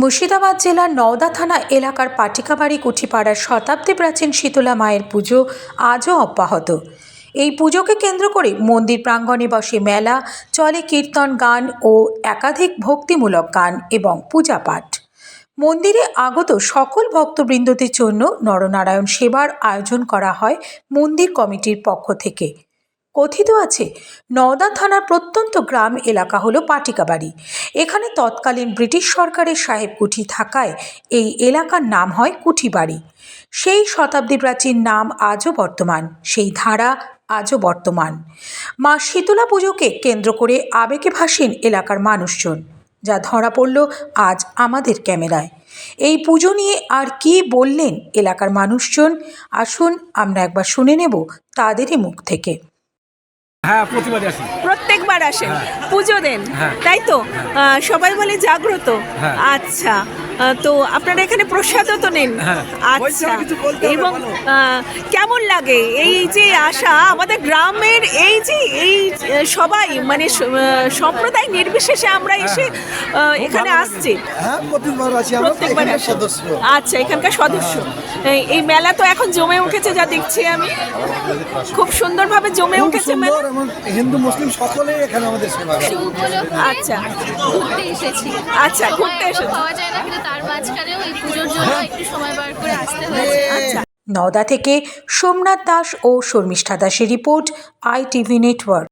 মুর্শিদাবাদ জেলার নওদা থানা এলাকার পাটিকাবাড়ি কুঠিপাড়ার শতাব্দী প্রাচীন শীতলা মায়ের পুজো আজও অব্যাহত। এই পুজোকে কেন্দ্র করে মন্দির প্রাঙ্গণে বসে মেলা, চলে কীর্তন, গান ও একাধিক ভক্তিমূলক গান এবং পূজাপাঠ। মন্দিরে আগত সকল ভক্তবৃন্দদের জন্য নরনারায়ণ সেবার আয়োজন করা হয় মন্দির কমিটির পক্ষ থেকে। কথিত আছে, নওদা থানার প্রত্যন্ত গ্রাম এলাকা হলো পাটিকাবাড়ি। এখানে তৎকালীন ব্রিটিশ সরকারের সাহেব কুঠি থাকায় এই এলাকার নাম হয় কুঠিবাড়ি। সেই শতাব্দী প্রাচীন নাম আজও বর্তমান, সেই ধারা আজও বর্তমান। মা শীতলা পুজোকে কেন্দ্র করে আবেগে ভাসেন এলাকার মানুষজন, যা ধরা পড়ল আজ আমাদের ক্যামেরায়। এই পুজো নিয়ে আর কি বললেন এলাকার মানুষজন, আসুন আমরা একবার শুনে নেব তাদেরই মুখ থেকে। হ্যাঁ, প্রতিবারই আসি। প্রত্যেকবার আসেন, হ্যাঁ। পুজো দেন, হ্যাঁ। তাই তো? হ্যাঁ। সবাই বলে জাগ্রত। হ্যাঁ। আচ্ছা, তো আপনারা এখানে প্রসাদও তো নেন। হ্যাঁ। আচ্ছা, এবং কেমন লাগে এই যে আশা আমাদের গ্রামের, এই যে সবাই মানে সম্প্রদায় নির্বিশেষে আমরা এসে এখানে আসছি। হ্যাঁ, প্রত্যেকবার আসি আমরা, প্রত্যেকবার এখানকার আসি। সদস্য। আচ্ছা, এখানকার সদস্য। এই মেলা তো এখন জমে উঠেছে, যা দেখছি আমি, খুব সুন্দরভাবে জমে খুব উঠেছে সুন্দর, মেলা। এবং হিন্দু মুসলিম সকলেই এখানে আমাদের সেবা করে। আচ্ছা, ঘুরতে এসেছি। আচ্ছা, ঘুরতে সময় এসেছি। পাওয়া যায় না, কিন্তু তার মাঝখানেও এই পুজোর জন্য একটু সময় বার করে আসতে হয়েছে। আচ্ছা। নওদা থেকে সোমনাথ দাস ও শর্মিষ্ঠা দাসের রিপোর্ট, ITV নেটওয়ার্ক।